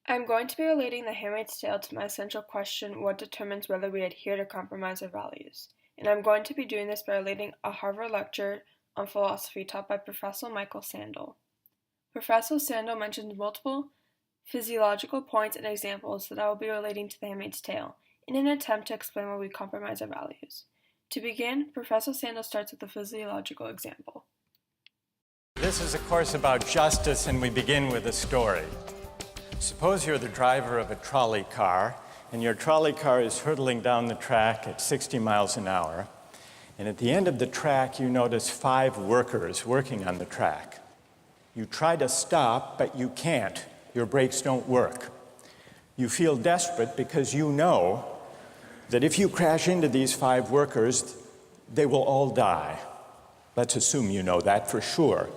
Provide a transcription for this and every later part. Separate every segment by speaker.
Speaker 1: I'm going to be relating The Handmaid's Tale to my essential question, what determines whether we adhere to compromise or values? And I'm going to be doing this by relating a Harvard lecture on philosophy taught by Professor Micheal Sandel. Professor Sandel mentions multiple physiological points and examples that I will be relating to The Handmaid's Tale in an attempt to explain where we compromise our values. To begin, Professor Sandel starts with a physiological example.
Speaker 2: This is a course about justice, and we begin with a story. Suppose you're the driver of a trolley car, and your trolley car is hurtling down the track at 60 miles an hour, and at the end of the track you notice 5 workers working on the track. You try to stop, but you can't. Your brakes don't work. You feel desperate because you know that if you crash into these 5 workers, they will all die. Let's assume you know that for sure.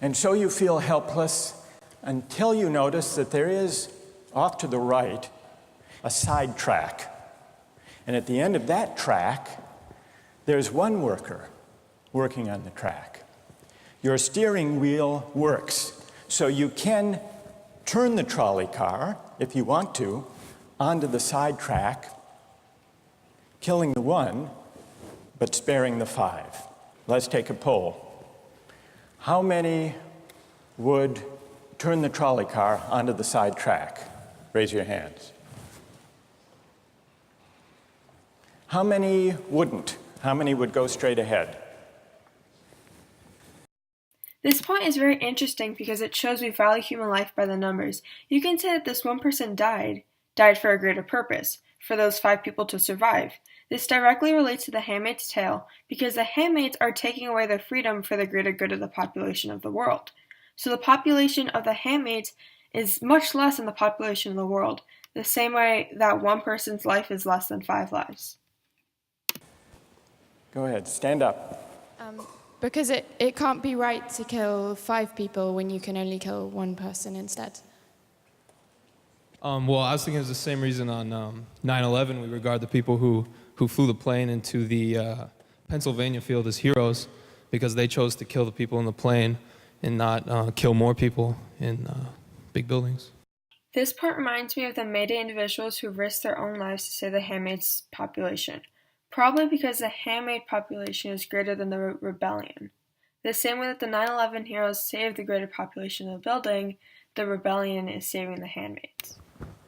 Speaker 2: And so you feel helpless until you notice that there is, off to the right, a side track. And at the end of that track, there's one worker working on the track. Your steering wheel works, so you can turn the trolley car, if you want to, onto the side track, killing the one, but sparing the 5. Let's take a poll. How many would turn the trolley car onto the side track? Raise your hands. How many wouldn't? How many would go straight ahead?
Speaker 1: This point is very interesting because it shows we value human life by the numbers. You can say that this one person died for a greater purpose, for those 5 people to survive. This directly relates to The Handmaid's Tale because the handmaids are taking away their freedom for the greater good of the population of the world. So the population of the handmaids is much less than the population of the world, the same way that one person's life is less than 5 lives.
Speaker 2: Go ahead, stand up.
Speaker 3: Because it can't be right to kill 5 people when you can only kill 1 person instead.
Speaker 4: Well, I was thinking it's the same reason on 9/11 we regard the people who flew the plane into the Pennsylvania field as heroes because they chose to kill the people in the plane and not kill more people in big buildings.
Speaker 1: This part reminds me of the May Day individuals who risked their own lives to save the handmaids' population, probably because the handmaid population is greater than the rebellion. The same way that the 9/11 heroes saved the greater population of the building, the rebellion is saving the handmaids.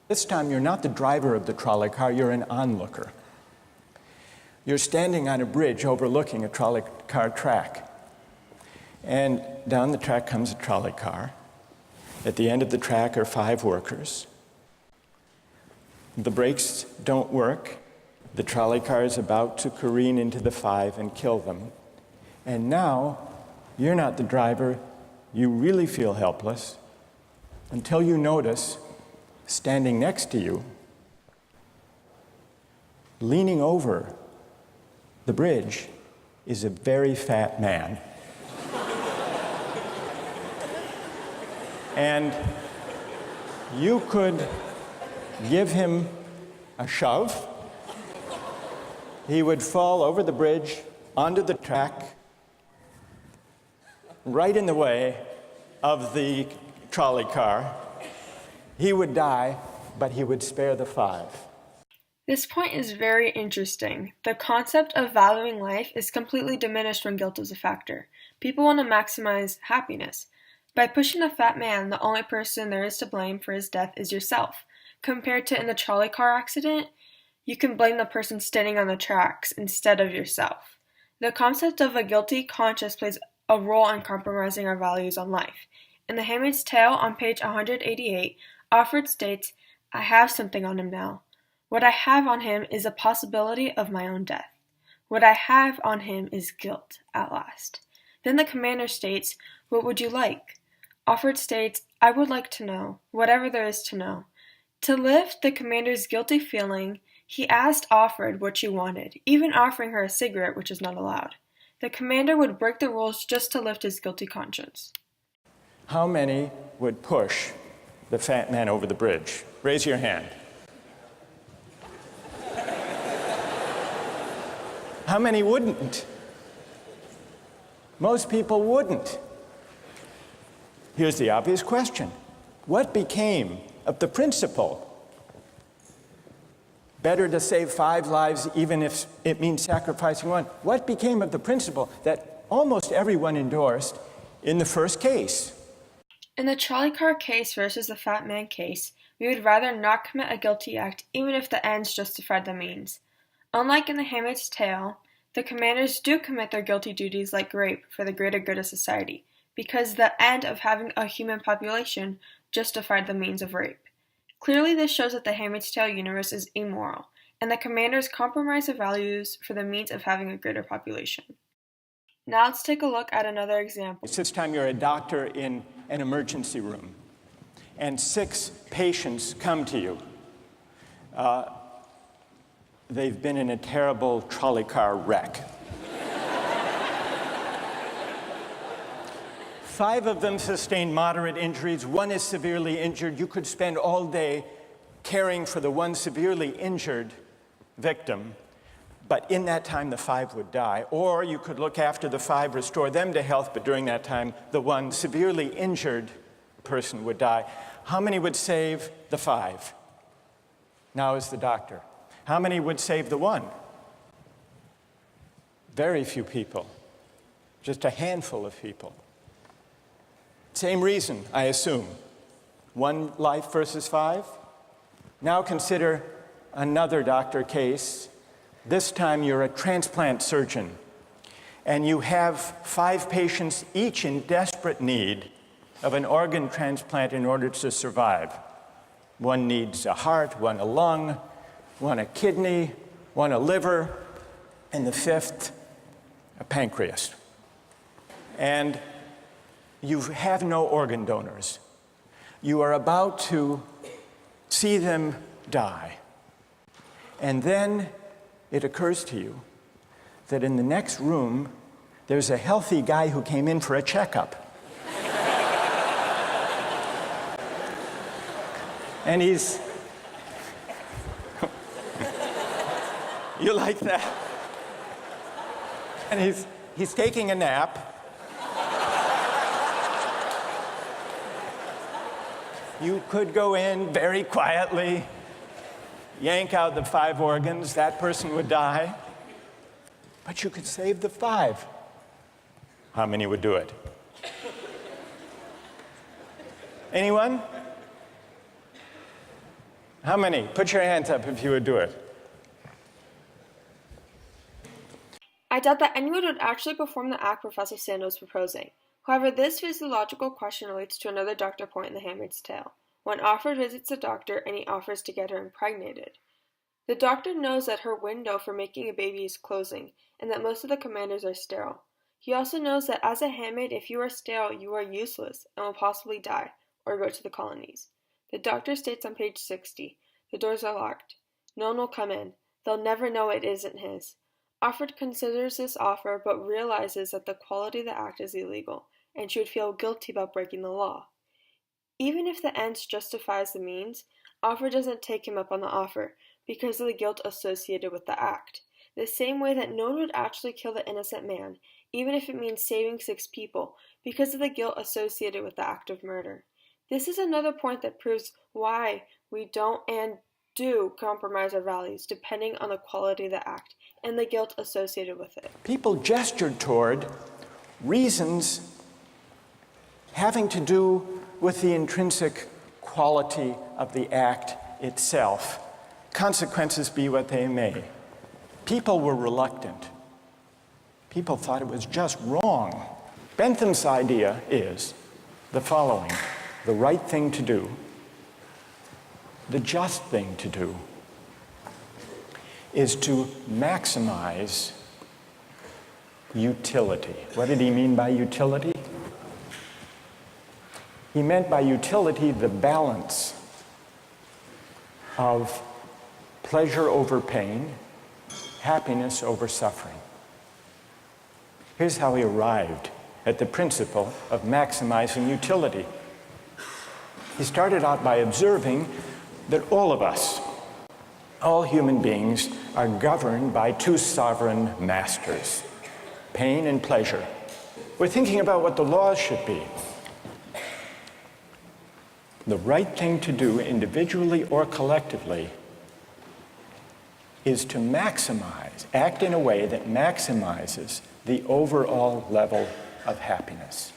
Speaker 2: This time you're not the driver of the trolley car, you're an onlooker. You're standing on a bridge overlooking a trolley car track. And down the track comes a trolley car. At the end of the track are 5 workers. The brakes don't work. The trolley car is about to careen into the 5 and kill them. And now, you're not the driver. You really feel helpless until you notice, standing next to you, leaning over the bridge, is a very fat man. And you could give him a shove. He would fall over the bridge, onto the track, right in the way of the trolley car. He would die, but he would spare the 5.
Speaker 1: This point is very interesting. The concept of valuing life is completely diminished when guilt is a factor. People want to maximize happiness. By pushing the fat man, the only person there is to blame for his death is yourself. Compared to in the trolley car accident, you can blame the person standing on the tracks instead of yourself. The concept of a guilty conscience plays a role in compromising our values on life. In The Handmaid's Tale, on page 188, Atwood states, "I have something on him now. What I have on him is a possibility of my own death. What I have on him is guilt, at last." Then the commander states, "What would you like?" Atwood states, "I would like to know, whatever there is to know." To lift the commander's guilty feeling, he asked Atwood what she wanted, even offering her a cigarette, which is not allowed. The commander would break the rules just to lift his guilty conscience.
Speaker 2: How many would push the fat man over the bridge? Raise your hand. How many wouldn't? Most people wouldn't. Here's the obvious question. What became of the principle? Better to save 5 lives even if it means sacrificing 1. What became of the principle that almost everyone endorsed in the first case?
Speaker 1: In the trolley car case versus the fat man case, we would rather not commit a guilty act even if the ends justified the means. Unlike in The Handmaid's Tale, the commanders do commit their guilty duties like rape for the greater good of society, because the end of having a human population justified the means of rape. Clearly this shows that the Handmaid's Tale universe is immoral, and the commanders compromise the values for the means of having a greater population. Now let's take a look at another example.
Speaker 2: This time you're a doctor in an emergency room, and 6 patients come to you. They've been in a terrible trolley car wreck. 5 of them sustained moderate injuries. 1 is severely injured. You could spend all day caring for the 1 severely injured victim, but in that time the 5 would die. Or you could look after the 5, restore them to health, but during that time the 1 severely injured person would die. How many would save the 5? Now is the doctor. How many would save the 1? Very few people. Just a handful of people. Same reason, I assume. 1 life versus 5. Now consider another doctor case. This time you're a transplant surgeon, and you have 5 patients, each in desperate need of an organ transplant in order to survive. 1 needs a heart, 1 a lung, 1 a kidney, 1 a liver, and the 5th a pancreas. And you have no organ donors. You are about to see them die. And then it occurs to you that in the next room, there's a healthy guy who came in for a checkup. And he's... You like that? And he's taking a nap. You could go in very quietly, yank out the 5 organs, that person would die, but you could save the 5. How many would do it? Anyone? How many? Put your hands up if you would do it.
Speaker 1: I doubt that anyone would actually perform the act Professor Sandels is proposing. However, this physiological question relates to another doctor point in The Handmaid's Tale, when Alfred visits the doctor and he offers to get her impregnated. The doctor knows that her window for making a baby is closing, and that most of the commanders are sterile. He also knows that as a handmaid, if you are sterile, you are useless and will possibly die, or go to the colonies. The doctor states on page 60, "The doors are locked. No one will come in. They'll never know it isn't his." Alfred considers this offer, but realizes that the quality of the act is illegal, and she would feel guilty about breaking the law. Even if the ends justifies the means, Alfred doesn't take him up on the offer, because of the guilt associated with the act. The same way that no one would actually kill the innocent man, even if it means saving 6 people, because of the guilt associated with the act of murder. This is another point that proves why we don't and do compromise our values depending on the quality of the act and the guilt associated with it.
Speaker 2: People gestured toward reasons having to do with the intrinsic quality of the act itself, consequences be what they may. People were reluctant. People thought it was just wrong. Bentham's idea is the following: the right thing to do, the just thing to do, is to maximize utility. What did he mean by utility? He meant by utility the balance of pleasure over pain, happiness over suffering. Here's how he arrived at the principle of maximizing utility. He started out by observing that all of us, all human beings, are governed by 2 sovereign masters, pain and pleasure. We're thinking about what the laws should be. The right thing to do, individually or collectively, is to maximize, act in a way that maximizes the overall level of happiness.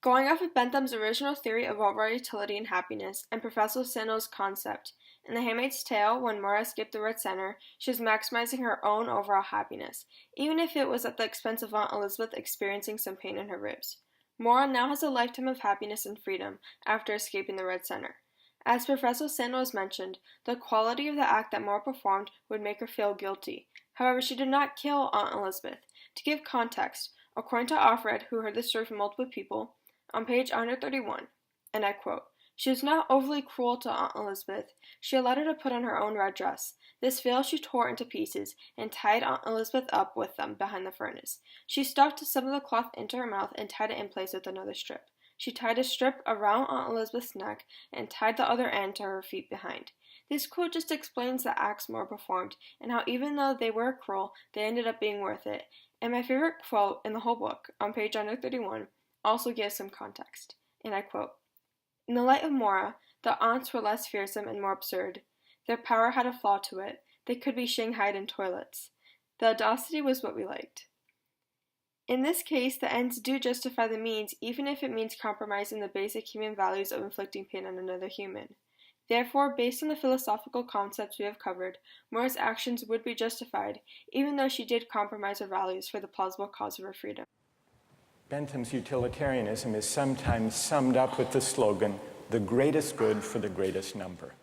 Speaker 1: Going off of Bentham's original theory of overall utility and happiness and Professor Sandels' concept, in The Handmaid's Tale, when Maura escaped the Red Center, she was maximizing her own overall happiness, even if it was at the expense of Aunt Elizabeth experiencing some pain in her ribs. Maura now has a lifetime of happiness and freedom after escaping the Red Center. As Professor Sandels mentioned, the quality of the act that Maura performed would make her feel guilty. However, she did not kill Aunt Elizabeth. To give context, according to Alfred, who heard this story from multiple people, on page 131, and I quote, "She was not overly cruel to Aunt Elizabeth. She allowed her to put on her own red dress. This veil she tore into pieces and tied Aunt Elizabeth up with them behind the furnace. She stuffed some of the cloth into her mouth and tied it in place with another strip. She tied a strip around Aunt Elizabeth's neck and tied the other end to her feet behind." This quote just explains the acts Maura performed and how even though they were cruel, they ended up being worth it. And my favorite quote in the whole book, on page 131, also gives some context, and I quote, "In the light of Maura, the aunts were less fearsome and more absurd. Their power had a flaw to it. They could be shanghaied in toilets. The audacity was what we liked." In this case, the ends do justify the means, even if it means compromising the basic human values of inflicting pain on another human. Therefore, based on the philosophical concepts we have covered, Maura's actions would be justified, even though she did compromise her values for the plausible cause of her freedom.
Speaker 2: Bentham's utilitarianism is sometimes summed up with the slogan, "the greatest good for the greatest number."